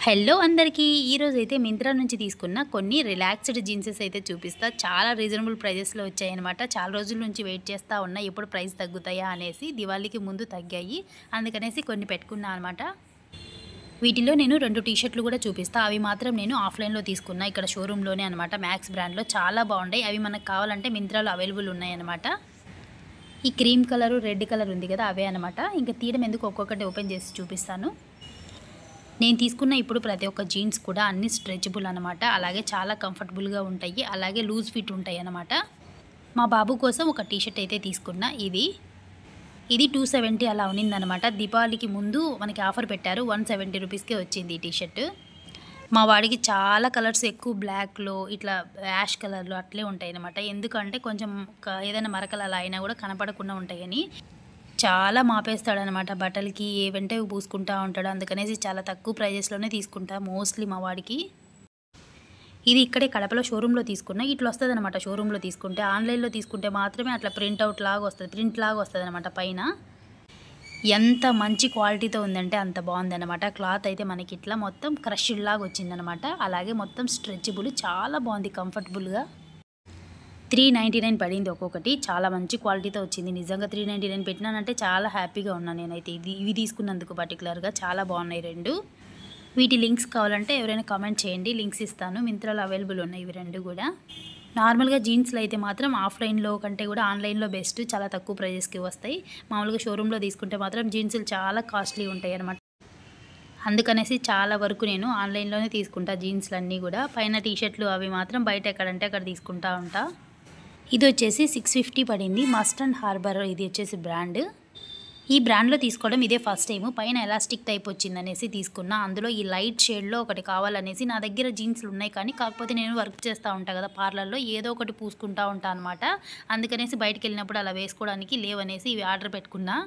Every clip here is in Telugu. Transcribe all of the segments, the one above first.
హలో అందరికీ ఈరోజు అయితే మింత్రా నుంచి తీసుకున్న కొన్ని రిలాక్స్డ్ జీన్సెస్ అయితే చూపిస్తా. చాలా రీజనబుల్ ప్రైజెస్లో వచ్చాయన్నమాట. చాలా రోజుల నుంచి వెయిట్ చేస్తూ ఉన్నా ఎప్పుడు ప్రైస్ తగ్గుతాయా అనేసి. దివాళీకి ముందు తగ్గాయి, అందుకనేసి కొన్ని పెట్టుకున్నా అనమాట. వీటిలో నేను 2 టీ షర్ట్లు కూడా చూపిస్తా. అవి మాత్రం నేను ఆఫ్లైన్లో తీసుకున్నా, ఇక్కడ షోరూంలోనే అనమాట. మ్యాక్స్ బ్రాండ్లో చాలా బాగున్నాయి. అవి మనకు కావాలంటే మింత్రాలో అవైలబుల్ ఉన్నాయన్నమాట. ఈ క్రీమ్ కలరు, రెడ్ కలర్ ఉంది కదా, అవే అనమాట. ఇంకా తీయడం ఎందుకు, ఒక్కొక్కటి ఓపెన్ చేసి చూపిస్తాను. నేను తీసుకున్న ఇప్పుడు ప్రతి ఒక్క జీన్స్ కూడా అన్ని స్ట్రెచబుల్ అనమాట. అలాగే చాలా కంఫర్టబుల్గా ఉంటాయి, అలాగే లూజ్ ఫిట్ ఉంటాయి అన్నమాట. మా బాబు కోసం ఒక టీ షర్ట్ అయితే తీసుకున్నా. ఇది 270 అలా ఉన్నిందనమాట. దీపావళికి ముందు మనకి ఆఫర్ పెట్టారు, 170 రూపీస్కే వచ్చింది ఈ టీ షర్ట్. మా వాడికి చాలా కలర్స్ ఎక్కువ, బ్లాక్లో ఇట్లా యాష్ కలర్లో అట్లే ఉంటాయి అనమాట. ఎందుకంటే కొంచెం ఏదైనా మరకలు అలా అయినా కూడా కనపడకుండా ఉంటాయని చాలా మాపేస్తాడనమాట. బట్టలకి ఏవంటే పూసుకుంటూ ఉంటాడు, అందుకనేసి చాలా తక్కువ ప్రైజెస్లోనే తీసుకుంటా మోస్ట్లీ మా వాడికి. ఇది ఇక్కడే కడపలో షోరూంలో తీసుకున్నా. ఇట్లా వస్తుంది అనమాట షోరూంలో తీసుకుంటే. ఆన్లైన్లో తీసుకుంటే మాత్రమే అట్లా ప్రింట్ లాగా వస్తుంది అనమాట పైన. ఎంత మంచి క్వాలిటీతో ఉందంటే అంత బాగుందన్నమాట. క్లాత్ అయితే మనకి ఇట్లా మొత్తం క్రష్డ్ లాగా వచ్చిందనమాట. అలాగే మొత్తం స్ట్రెచబుల్, చాలా బాగుంది, కంఫర్టబుల్గా. 399 పడింది ఒక్కొక్కటి. చాలా మంచి క్వాలిటీతో వచ్చింది. నిజంగా 399 పెట్టినానంటే చాలా హ్యాపీగా ఉన్నాను నేనైతే. ఇవి తీసుకున్నందుకు పర్టికులర్గా చాలా బాగున్నాయి రెండు. వీటి లింక్స్ కావాలంటే ఎవరైనా కామెంట్ చేయండి, లింక్స్ ఇస్తాను. మింత్రాలో అవైలబుల్ ఉన్నాయి ఇవి రెండు కూడా. నార్మల్గా జీన్స్లో అయితే మాత్రం ఆఫ్లైన్లో కంటే కూడా ఆన్లైన్లో బెస్ట్, చాలా తక్కువ ప్రైజెస్కి వస్తాయి. మామూలుగా షోరూంలో తీసుకుంటే మాత్రం జీన్సులు చాలా కాస్ట్లీ ఉంటాయి అన్నమాట. అందుకనేసి చాలా వరకు నేను ఆన్లైన్లోనే తీసుకుంటా జీన్స్లు అన్నీ కూడా. పైన టీషర్ట్లు అవి మాత్రం బయట ఎక్కడంటే అక్కడ తీసుకుంటా ఉంటా. ఇది వచ్చేసి 650 పడింది. మస్ట్ అండ్ హార్బర్ ఇది వచ్చేసి బ్రాండ్. ఈ బ్రాండ్లో తీసుకోవడం ఇదే ఫస్ట్ టైం. పైన ఎలాస్టిక్ టైప్ వచ్చిందనేసి తీసుకున్నా. అందులో ఈ లైట్ షేడ్లో ఒకటి కావాలనేసి, నా దగ్గర జీన్స్లు ఉన్నాయి కానీ కాకపోతే నేను వర్క్ చేస్తూ ఉంటాను కదా పార్లర్లో, ఏదో ఒకటి పూసుకుంటూ ఉంటాను అనమాట. అందుకనేసి బయటకు వెళ్ళినప్పుడు అలా వేసుకోవడానికి లేవనేసి ఇవి ఆర్డర్ పెట్టుకున్నా.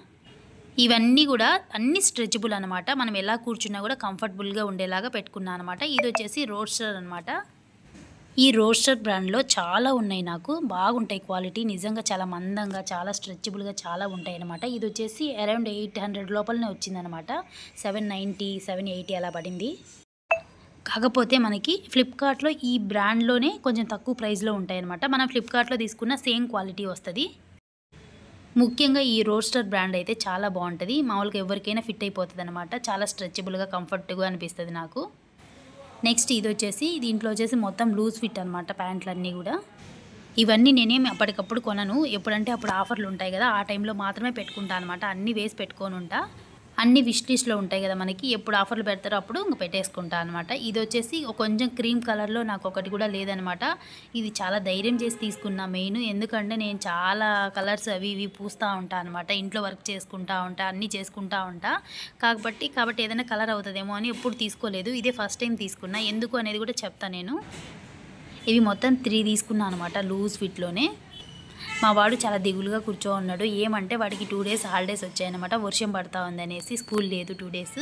ఇవన్నీ కూడా అన్ని స్ట్రెచబుల్ అనమాట. మనం ఎలా కూర్చున్నా కూడా కంఫర్టబుల్గా ఉండేలాగా పెట్టుకున్నా అనమాట. ఇది వచ్చేసి రోడ్స్టర్ అనమాట. ఈ రోడ్స్టర్ బ్రాండ్లో చాలా ఉన్నాయి, నాకు బాగుంటాయి క్వాలిటీ. నిజంగా చాలా మందంగా, చాలా స్ట్రెచబుల్గా చాలా ఉంటాయి అనమాట. ఇది వచ్చేసి అరౌండ్ 800 లోపలనే వచ్చిందనమాట. 790, 780 అలా పడింది. కాకపోతే మనకి ఫ్లిప్కార్ట్లో ఈ బ్రాండ్లోనే కొంచెం తక్కువ ప్రైస్లో ఉంటాయి అనమాట. మనం ఫ్లిప్కార్ట్లో తీసుకున్న సేమ్ క్వాలిటీ వస్తుంది. ముఖ్యంగా ఈ రోడ్స్టర్ బ్రాండ్ అయితే చాలా బాగుంటుంది. మామూలుగా ఎవరికైనా ఫిట్ అయిపోతుంది అనమాట. చాలా స్ట్రెచబుల్గా, కంఫర్ట్గా అనిపిస్తుంది నాకు. నెక్స్ట్ ఇది వచ్చేసి, దీంట్లో వచ్చేసి మొత్తం లూజ్ ఫిట్ అనమాట ప్యాంట్లన్నీ కూడా. ఇవన్నీ నేనేమి అప్పటికప్పుడు కొనను, ఎప్పుడంటే అప్పుడు ఆఫర్లు ఉంటాయి కదా, ఆ టైంలో మాత్రమే పెట్టుకుంటా అనమాట. అన్నీ వేసి పెట్టుకొని ఉంటా. అన్ని విష్ లిస్ట్లో ఉంటాయి కదా మనకి, ఎప్పుడు ఆఫర్లు పెడతారో అప్పుడు ఇంక పెట్టేసుకుంటా అనమాట. ఇది వచ్చేసి కొంచెం క్రీమ్ కలర్లో నాకు ఒకటి కూడా లేదనమాట. ఇది చాలా ధైర్యం చేసి తీసుకున్నా మెయిన్. ఎందుకంటే నేను చాలా కలర్స్ అవి ఇవి పూస్తూ ఉంటాను అనమాట. ఇంట్లో వర్క్ చేసుకుంటా ఉంటా, అన్నీ చేసుకుంటా ఉంటా. కాబట్టి ఏదైనా కలర్ అవుతుందేమో అని ఎప్పుడు తీసుకోలేదు. ఇదే ఫస్ట్ టైం తీసుకున్నా. ఎందుకు అనేది కూడా చెప్తాను నేను. ఇవి మొత్తం 3 తీసుకున్నా అనమాట లూజ్ ఫిట్లోనే. మా వాడు చాలా దిగులుగా కూర్చో ఉన్నాడు. ఏమంటే వాడికి 2 డేస్ హాలిడేస్ వచ్చాయన్నమాట. వర్షం పడతా ఉందనేసి స్కూల్ లేదు 2 డేస్.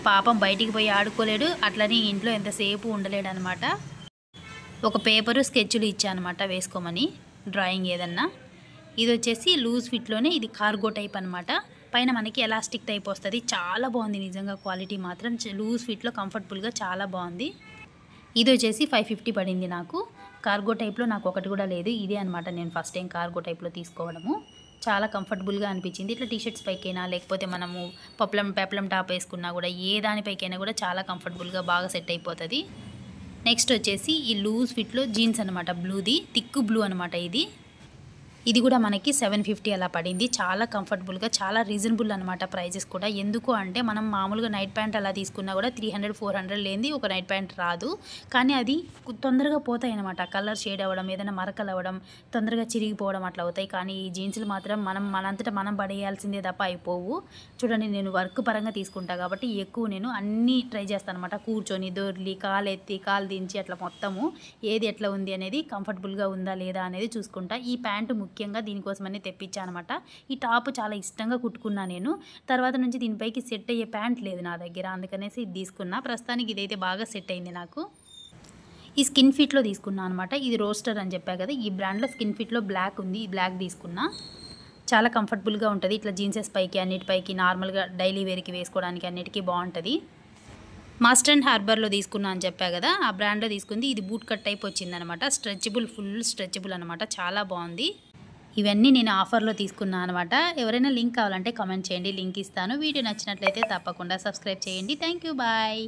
పాపం బయటికి పోయి ఆడుకోలేడు, అట్లనే ఇంట్లో ఎంతసేపు ఉండలేడు అనమాట. ఒక పేపరు, స్కెచ్లు ఇచ్చానమాట వేసుకోమని, డ్రాయింగ్ ఏదన్నా. ఇది వచ్చేసి లూజ్ ఫిట్లోనే, ఇది కార్గో టైప్ అనమాట. పైన మనకి ఎలాస్టిక్ టైప్ వస్తుంది. చాలా బాగుంది నిజంగా, క్వాలిటీ మాత్రం లూజ్ ఫిట్లో కంఫర్టబుల్గా చాలా బాగుంది. ఇది వచ్చేసి 550 పడింది నాకు. కార్గో టైప్లో నాకు ఒకటి కూడా లేదు. ఇదే అనమాట నేను ఫస్ట్ టైం కార్గో టైప్లో తీసుకోవడము. చాలా కంఫర్టబుల్గా అనిపించింది. ఇట్లా టీషర్ట్స్ పైకైనా, లేకపోతే మనము పెప్లం టాప్ వేసుకున్నా కూడా, ఏ దానిపైకైనా కూడా చాలా కంఫర్టబుల్గా బాగా సెట్ అయిపోతుంది. నెక్స్ట్ వచ్చేసి ఈ లూజ్ ఫిట్లో జీన్స్ అనమాట, బ్లూది, థిక్ బ్లూ అనమాట. ఇది కూడా మనకి 750 అలా పడింది. చాలా కంఫర్టబుల్గా, చాలా రీజనబుల్ అనమాట ప్రైజెస్ కూడా. ఎందుకు అంటే మనం మామూలుగా నైట్ ప్యాంట్ అలా తీసుకున్నా కూడా 300, 400 లేనిది ఒక నైట్ ప్యాంట్ రాదు. కానీ అది తొందరగా పోతాయి అనమాట. కలర్ షేడ్ అవ్వడం, ఏదైనా మరకలు అవ్వడం, తొందరగా చిరిగిపోవడం అట్లా అవుతాయి. కానీ ఈ జీన్సులు మాత్రం మనంతటా మనం పడేయాల్సిందే తప్ప అయిపోవు. చూడండి, నేను వర్క్ పరంగా తీసుకుంటా కాబట్టి ఎక్కువ నేను అన్నీ ట్రై చేస్తాను అనమాట. కూర్చొని దొర్లి, కాలు ఎత్తి, కాలు దించి అట్లా మొత్తము ఏది ఎట్లా ఉంది అనేది, కంఫర్టబుల్గా ఉందా లేదా అనేది చూసుకుంటా. ఈ ప్యాంటు ముఖ్యంగా దీనికోసమని తెప్పించాను అనమాట. ఈ టాప్ చాలా ఇష్టంగా కుట్టుకున్నా నేను. తర్వాత నుంచి దీనిపైకి సెట్ అయ్యే ప్యాంట్ లేదు నా దగ్గర, అందుకనేసి ఇది తీసుకున్నా. ప్రస్తుతానికి ఇదైతే బాగా సెట్ అయింది నాకు. ఈ స్కిన్ ఫిట్లో తీసుకున్నా అనమాట. ఇది రోస్టర్ అని చెప్పా కదా, ఈ బ్రాండ్లో స్కిన్ ఫిట్లో బ్లాక్ ఉంది, ఈ బ్లాక్ తీసుకున్నా. చాలా కంఫర్టబుల్గా ఉంటుంది. ఇట్లా జీన్సెస్ పైకి, అన్నిటిపైకి నార్మల్గా డైలీ వేర్కి వేసుకోవడానికి అన్నిటికీ బాగుంటుంది. మాస్టర్ అండ్ హార్బర్లో తీసుకున్నా అని చెప్పా కదా, ఆ బ్రాండ్లో తీసుకుంది. ఇది బూట్ కట్ టైప్ వచ్చిందనమాట. స్ట్రెచబుల్, ఫుల్ స్ట్రెచబుల్ అనమాట. చాలా బాగుంది. ఇవన్నీ నేను ఆఫర్లో తీసుకున్నాను అనమాట. ఎవరైనా లింక్ కావాలంటే కామెంట్ చేయండి, లింక్ ఇస్తాను. వీడియో నచ్చినట్లయితే తప్పకుండా సబ్స్క్రైబ్ చేయండి. Thank you, bye.